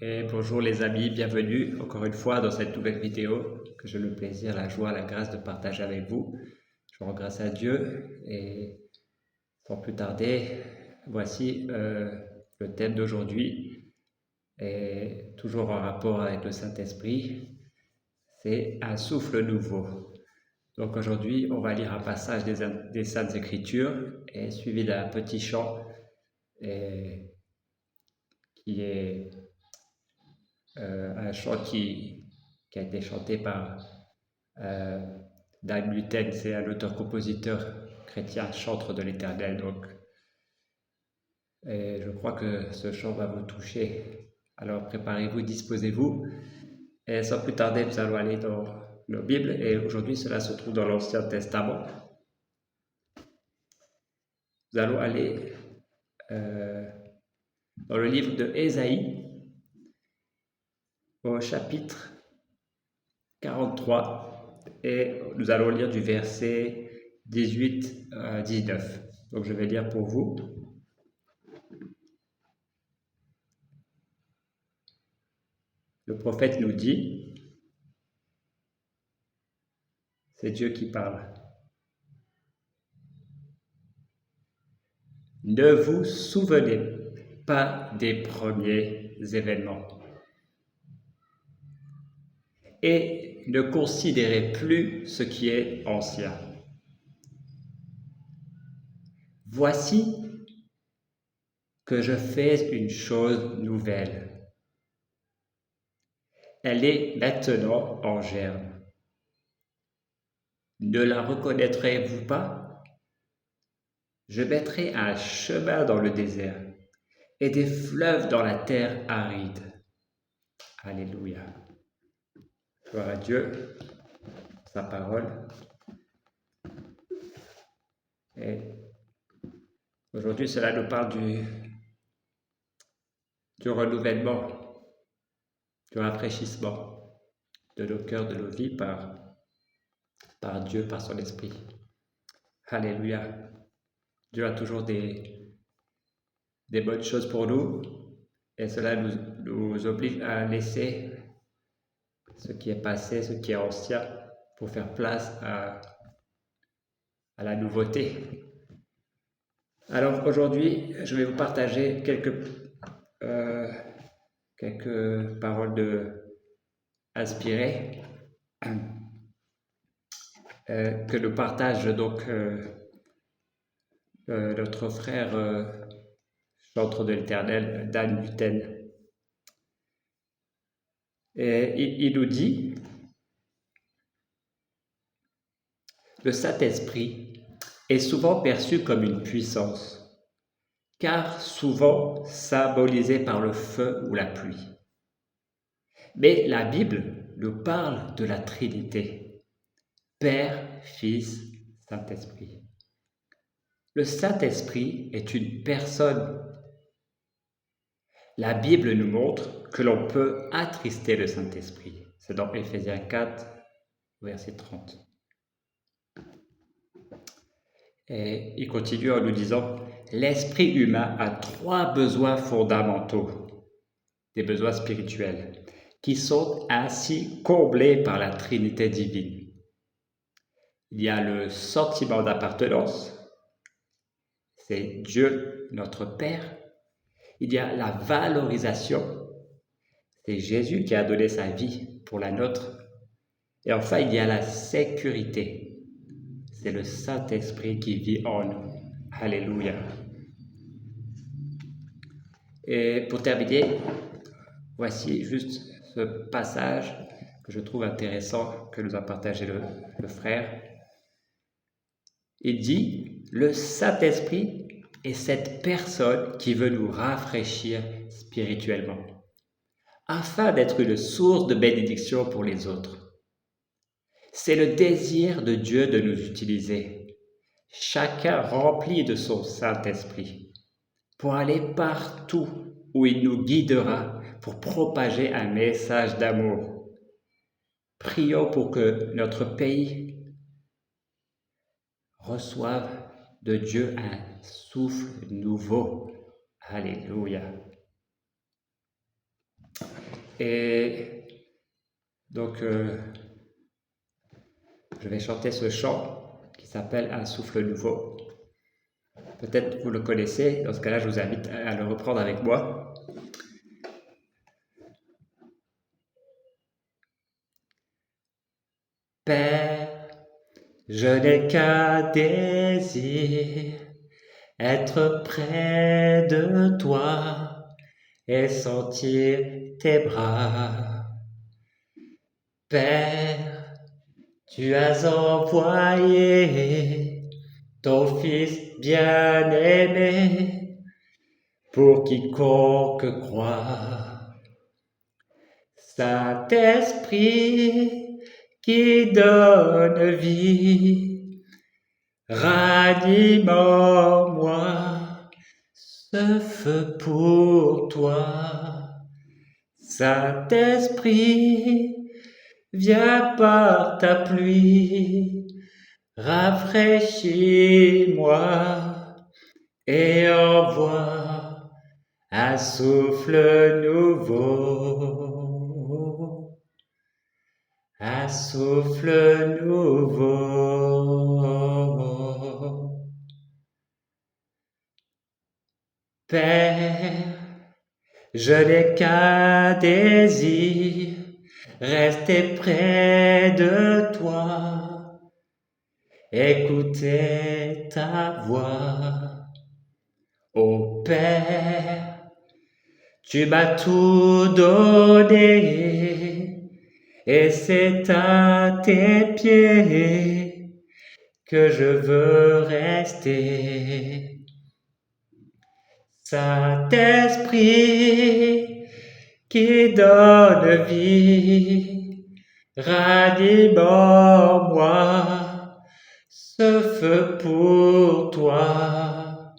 Et bonjour les amis, bienvenue encore une fois dans cette nouvelle vidéo que j'ai le plaisir, la joie, la grâce de partager avec vous. Je rends grâce à Dieu et sans plus tarder, voici le thème d'aujourd'hui est toujours en rapport avec le Saint-Esprit, c'est un souffle nouveau. Donc aujourd'hui, on va lire un passage des Saintes Écritures et suivi d'un petit chant qui est un chant qui a été chanté par euh, Dan Luten, c'est un auteur-compositeur chrétien, chantre de l'Éternel. Donc, et je crois que ce chant va vous toucher. Alors préparez-vous, disposez-vous. Et sans plus tarder, nous allons aller dans nos Bibles. Et aujourd'hui, cela se trouve dans l'Ancien Testament. Nous allons aller dans le livre de Ésaïe, au chapitre 43, et nous allons lire du verset 18 à 19. Donc je vais lire pour vous. Le prophète nous dit, c'est Dieu qui parle. Ne vous souvenez pas des premiers événements et ne considérez plus ce qui est ancien. Voici que je fais une chose nouvelle. Elle est maintenant en germe. Ne la reconnaîtrez-vous pas? Je mettrai un chemin dans le désert et des fleuves dans la terre aride. Alléluia. Gloire à Dieu, sa parole. Et aujourd'hui, cela nous parle du renouvellement, du rafraîchissement de nos cœurs, de nos vies par Dieu, par son esprit. Alléluia. Dieu a toujours des bonnes choses pour nous et cela nous oblige à laisser ce qui est passé, ce qui est ancien pour faire place à la nouveauté. Alors aujourd'hui, je vais vous partager quelques paroles inspirées que nous partage donc notre frère chantre de l'Éternel, Dan Luten. Et il nous dit, le Saint-Esprit est souvent perçu comme une puissance, car souvent symbolisé par le feu ou la pluie. Mais la Bible nous parle de la Trinité, Père, Fils, Saint-Esprit. Le Saint-Esprit est une personne. La Bible nous montre que l'on peut attrister le Saint-Esprit. C'est dans Éphésiens 4, verset 30. Et il continue en nous disant, l'esprit humain a 3 besoins fondamentaux, des besoins spirituels, qui sont ainsi comblés par la Trinité divine. Il y a le sentiment d'appartenance, c'est Dieu notre Père. Il y a la valorisation, c'est Jésus qui a donné sa vie pour la nôtre. Et enfin, il y a la sécurité, c'est le Saint-Esprit qui vit en nous. Alléluia. Et pour terminer, voici juste ce passage que je trouve intéressant, que nous a partagé le frère. Il dit, le Saint-Esprit est cette personne qui veut nous rafraîchir spirituellement, afin d'être une source de bénédiction pour les autres. C'est le désir de Dieu de nous utiliser, chacun rempli de son Saint-Esprit, pour aller partout où il nous guidera pour propager un message d'amour. Prions pour que notre pays reçoive de Dieu un souffle nouveau. Alléluia. Et donc, je vais chanter ce chant qui s'appelle Un souffle nouveau. Peut-être vous le connaissez, dans ce cas-là, je vous invite à le reprendre avec moi. Père, je n'ai qu'un désir, être près de toi et sentir tes bras. Père, tu as envoyé ton Fils bien-aimé pour quiconque croit. Saint-Esprit qui donne vie, ranime en moi ce feu pour toi. Saint-Esprit, viens par ta pluie, rafraîchis-moi et envoie un souffle nouveau, un souffle nouveau. Père, je n'ai qu'un désir, rester près de toi, écouter ta voix. Ô Père, tu m'as tout donné, et c'est à tes pieds que je veux rester. Saint-Esprit qui donne vie, ranime en moi ce feu pour toi.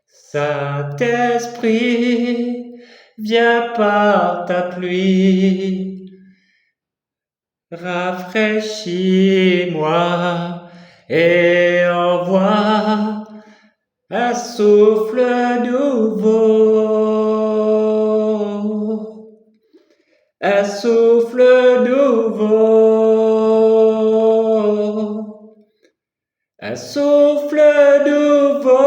Saint-Esprit, viens par ta pluie, rafraîchis-moi et envoie un souffle nouveau, un souffle nouveau, un souffle nouveau,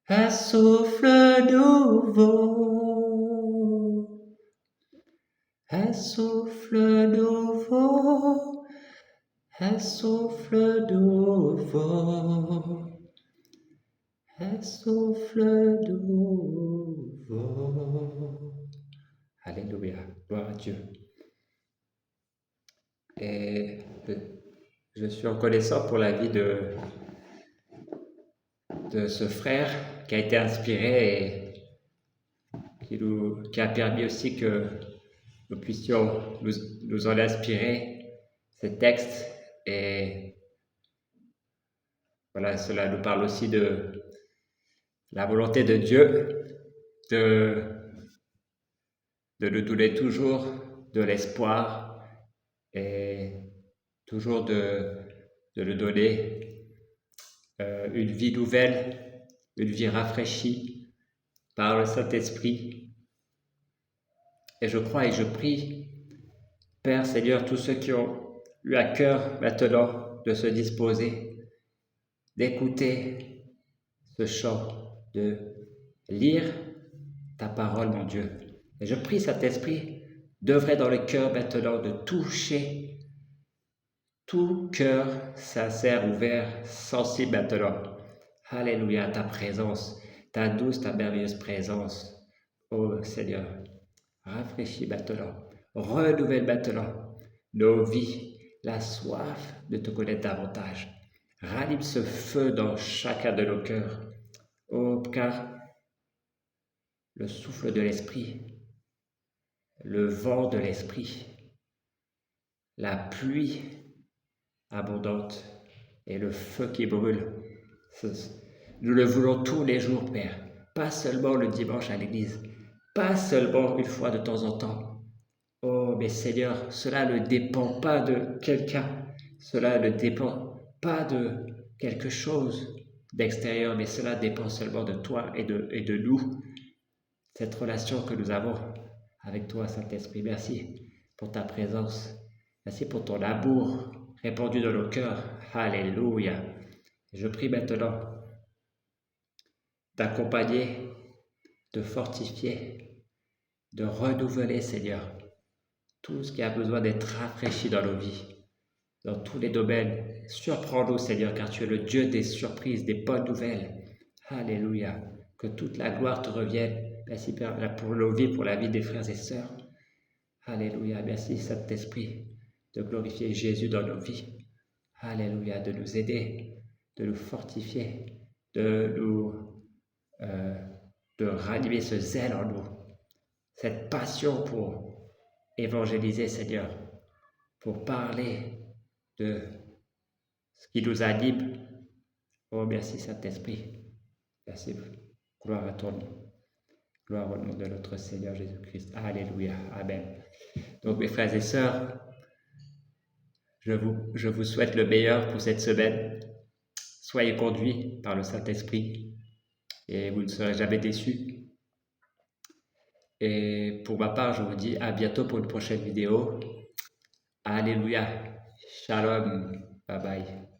un souffle nouveau, un souffle nouveau. Un souffle nouveau, un souffle nouveau. Alléluia, gloire à Dieu. Et je suis reconnaissant pour la vie de ce frère qui a été inspiré et qui a permis aussi que nous puissions nous en inspirer ces textes. Et voilà, cela nous parle aussi de la volonté de Dieu de nous donner toujours de l'espoir et toujours de nous donner une vie nouvelle, une vie rafraîchie par le Saint-Esprit. Et je crois et je prie, Père Seigneur, tous ceux qui ont eu à cœur maintenant de se disposer, d'écouter ce chant, de lire ta parole, mon Dieu. Et je prie Saint-Esprit d'œuvrer dans le cœur maintenant, de toucher tout cœur sincère, ouvert, sensible maintenant. Alléluia, ta présence, ta douce, ta merveilleuse présence. Oh Seigneur, rafraîchis maintenant, renouvelle maintenant nos vies, la soif de te connaître davantage. Ranime ce feu dans chacun de nos cœurs. Oh, car le souffle de l'Esprit, le vent de l'Esprit, la pluie abondante et le feu qui brûle, nous le voulons tous les jours, Père, pas seulement le dimanche à l'église, pas seulement une fois de temps en temps. Oh, mais Seigneur, cela ne dépend pas de quelqu'un, cela ne dépend pas de quelque chose d'extérieur, mais cela dépend seulement de toi et de nous. cette relation que nous avons avec toi, Saint-Esprit. Merci pour ta présence. Merci pour ton amour répandu dans nos cœurs. Alléluia. Je prie maintenant d'accompagner, de fortifier, de renouveler, Seigneur, tout ce qui a besoin d'être rafraîchi dans nos vies, dans tous les domaines. Surprends-nous, Seigneur, car tu es le Dieu des surprises, des bonnes nouvelles. Alléluia. Que toute la gloire te revienne. Merci, Père, pour nos vies, pour la vie des frères et sœurs. Alléluia. Merci, Saint-Esprit, de glorifier Jésus dans nos vies. Alléluia. De nous aider, de nous fortifier, de ranimer ce zèle en nous, cette passion pour évangéliser, Seigneur, pour parler de ce qui nous anime. Oh, merci Saint-Esprit. Merci. Gloire à ton nom. Gloire au nom de notre Seigneur Jésus-Christ. Alléluia. Amen. Donc, mes frères et sœurs, je vous souhaite le meilleur pour cette semaine. Soyez conduits par le Saint-Esprit et vous ne serez jamais déçus. Et pour ma part, je vous dis à bientôt pour une prochaine vidéo. Alléluia. Shalom. Bye bye.